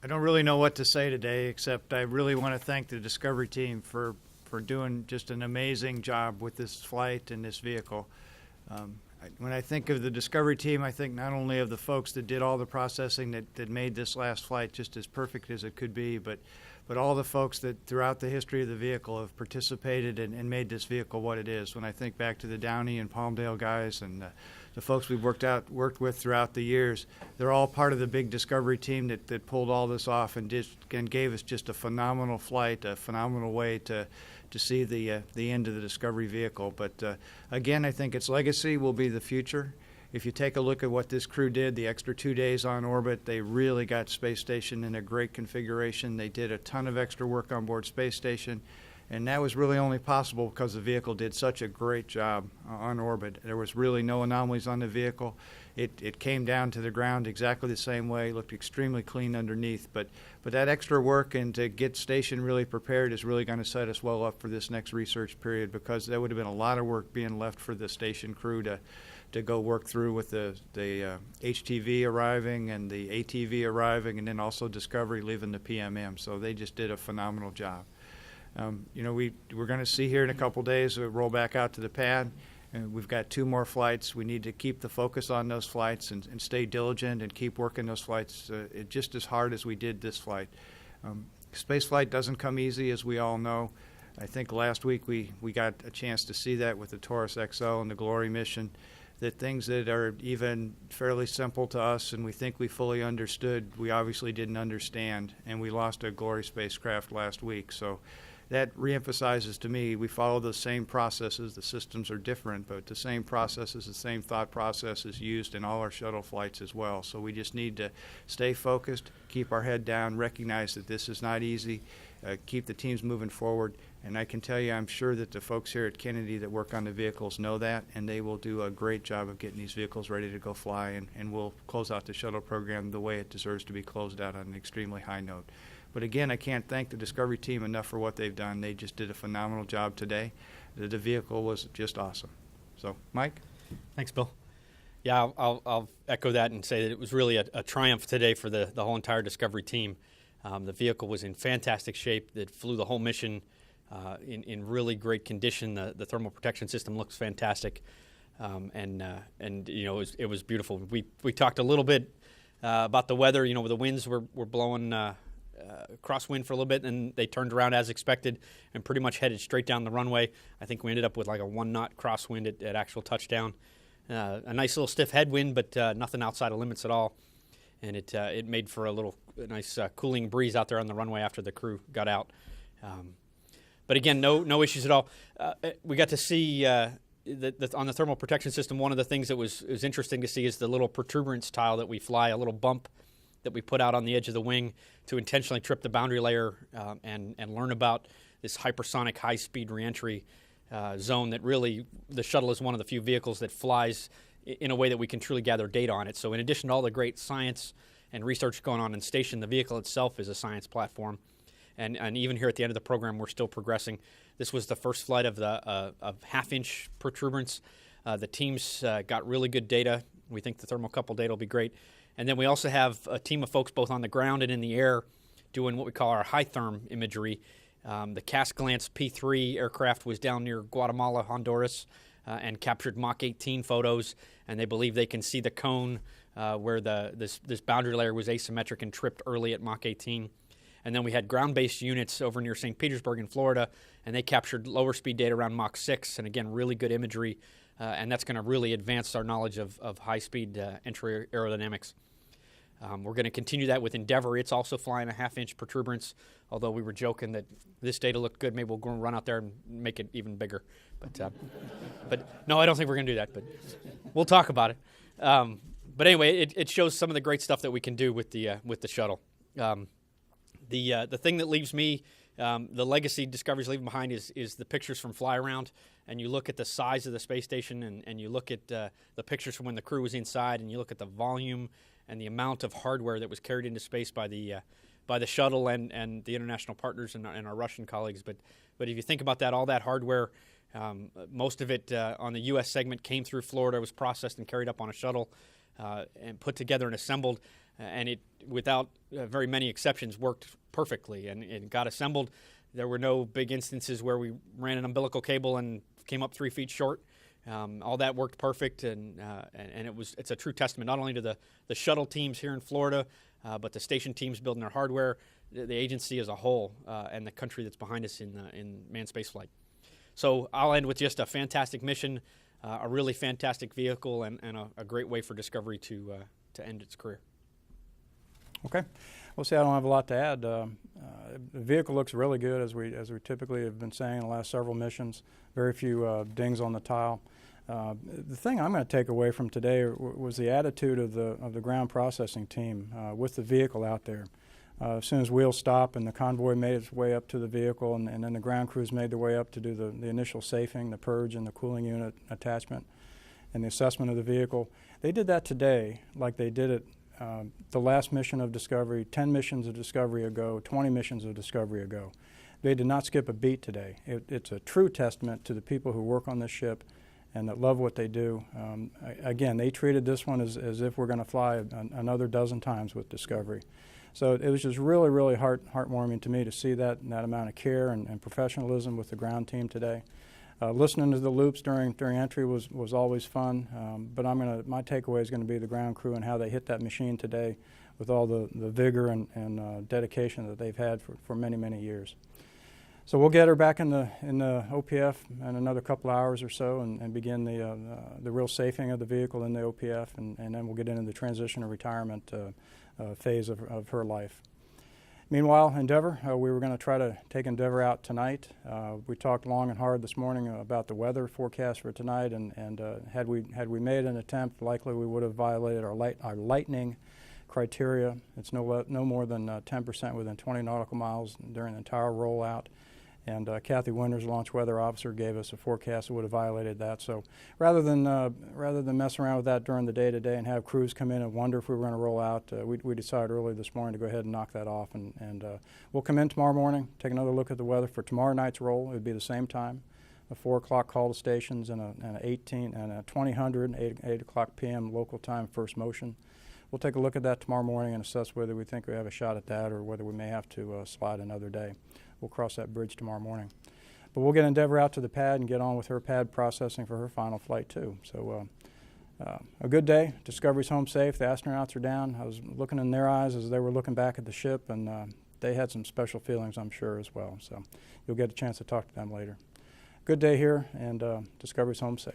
I don't really know what to say today, except I really want to thank the Discovery team for doing just an amazing job with this flight and this vehicle. When I think of the Discovery team, I think not only of the folks that did all the processing that made this last flight just as perfect as it could be, but all the folks that throughout the history of the vehicle have participated and made this vehicle what it is. When I think back to the Downey and Palmdale guys and the folks we've worked with throughout the years, they're all part of the big Discovery team that pulled all this off and gave us just a phenomenal flight, a phenomenal way to see the end of the Discovery vehicle. But again, I think its legacy will be the future. If you take a look at what this crew did, the extra 2 days on orbit, they really got Space Station in a great configuration. They did a ton of extra work on board Space Station, and that was really only possible because the vehicle did such a great job on orbit. There was really no anomalies on the vehicle. It came down to the ground exactly the same way, looked extremely clean underneath. But that extra work and to get Station really prepared is really going to set us well up for this next research period, because there would have been a lot of work being left for the Station crew to go work through with the HTV arriving and the ATV arriving, and then also Discovery leaving the PMM. So they just did a phenomenal job. We're going to see here in a couple days, we'll roll back out to the pad, and we've got 2 more flights. We need to keep the focus on those flights and stay diligent and keep working those flights just as hard as we did this flight. Space flight doesn't come easy, as we all know. I think last week we got a chance to see that with the Taurus XL and the Glory mission, that things that are even fairly simple to us and we think we fully understood, we obviously didn't understand, and we lost a Glory spacecraft last week. So that reemphasizes to me we follow the same processes. The systems are different, but the same processes, the same thought process is used in all our shuttle flights as well. So we just need to stay focused, keep our head down, recognize that this is not easy, keep the teams moving forward. And I can tell you, I'm sure that the folks here at Kennedy that work on the vehicles know that, and they will do a great job of getting these vehicles ready to go fly, and we'll close out the shuttle program the way it deserves to be closed out on an extremely high note. But again, I can't thank the Discovery team enough for what they've done. They just did a phenomenal job today. The vehicle was just awesome. So, Mike? Thanks, Bill. Yeah, I'll echo that and say that it was really a triumph today for the whole entire Discovery team. The vehicle was in fantastic shape. It flew the whole mission in really great condition. The thermal protection system looks fantastic, and it was beautiful. We talked a little bit about the weather. The winds were blowing crosswind for a little bit, and they turned around as expected and pretty much headed straight down the runway. I think we ended up with like a 1-knot crosswind at actual touchdown. A nice little stiff headwind, but nothing outside of limits at all. And it made for a nice cooling breeze out there on the runway after the crew got out. But again, no issues at all. We got to see on the thermal protection system, one of the things that was interesting to see is the little protuberance tile that we fly, a little bump that we put out on the edge of the wing to intentionally trip the boundary layer and learn about this hypersonic high-speed reentry zone that really the shuttle is one of the few vehicles that flies in a way that we can truly gather data on it. So in addition to all the great science and research going on in station, the vehicle itself is a science platform. And even here at the end of the program, we're still progressing. This was the first flight of the half-inch protuberance. The teams got really good data. We think the thermocouple data will be great. And then we also have a team of folks both on the ground and in the air doing what we call our high-therm imagery. The Cast Glance P3 aircraft was down near Guatemala, Honduras, and captured Mach 18 photos. And they believe they can see the cone where this boundary layer was asymmetric and tripped early at Mach 18. And then we had ground-based units over near St. Petersburg in Florida, and they captured lower speed data around Mach 6, and again, really good imagery, and that's going to really advance our knowledge of high-speed entry aerodynamics. We're going to continue that with Endeavour. It's also flying a half-inch protuberance, although we were joking that this data looked good. Maybe we'll go and run out there and make it even bigger. But no, I don't think we're going to do that, but we'll talk about it. But anyway, it shows some of the great stuff that we can do with the shuttle. The thing that leaves me, the legacy Discovery's leaving behind is the pictures from fly around, and you look at the size of the space station, and you look at the pictures from when the crew was inside, and you look at the volume and the amount of hardware that was carried into space by the shuttle and the international partners and our Russian colleagues. But if you think about that, all that hardware, most of it on the U.S. segment came through Florida, was processed and carried up on a shuttle and put together and assembled. and it, without very many exceptions, worked perfectly and it got assembled. There were no big instances where we ran an umbilical cable and came up 3 feet short. All that worked perfect, and it's a true testament not only to the shuttle teams here in Florida, but the station teams building their hardware, the agency as a whole, and the country that's behind us in manned spaceflight. So I'll end with just a fantastic mission, a really fantastic vehicle, and a great way for Discovery to end its career. Okay. Well, see, I don't have a lot to add. The vehicle looks really good, as we typically have been saying in the last several missions. Very few dings on the tile. The thing I'm going to take away from today was the attitude of the ground processing team with the vehicle out there. As soon as wheels stopped and the convoy made its way up to the vehicle, and then the ground crews made their way up to do the initial safing, the purge, and the cooling unit attachment, and the assessment of the vehicle, they did that today like they did it the last mission of Discovery, 10 missions of Discovery ago, 20 missions of Discovery ago. They did not skip a beat today. It's a true testament to the people who work on this ship and that love what they do. Again, they treated this one as if we're going to fly another dozen times with Discovery. So it was just really, really heartwarming to me to see that amount of care and professionalism with the ground team today. Listening to the loops during entry was always fun, but my takeaway is going to be the ground crew and how they hit that machine today with all the vigor and dedication that they've had for many, many years. So we'll get her back in the OPF in another couple hours or so and begin the real safing of the vehicle in the OPF, and then we'll get into the transition or retirement phase of her life. Meanwhile, Endeavour, we were going to try to take Endeavour out tonight. We talked long and hard this morning about the weather forecast for tonight, and had we made an attempt, likely we would have violated our lightning criteria. It's no more than 10% within 20 nautical miles during the entire rollout. And Kathy Winters, launch weather officer, gave us a forecast that would have violated that. So rather than mess around with that during the day today and have crews come in and wonder if we were going to roll out, we decided early this morning to go ahead and knock that off. And we'll come in tomorrow morning, take another look at the weather for tomorrow night's roll. It would be the same time, a 4 o'clock call to stations and a 2000 8 o'clock p.m. local time first motion. We'll take a look at that tomorrow morning and assess whether we think we have a shot at that or whether we may have to slide another day. We'll cross that bridge tomorrow morning. But we'll get Endeavour out to the pad and get on with her pad processing for her final flight too. So a good day. Discovery's home safe. The astronauts are down. I was looking in their eyes as they were looking back at the ship, and they had some special feelings, I'm sure, as well. So you'll get a chance to talk to them later. Good day here, and Discovery's home safe.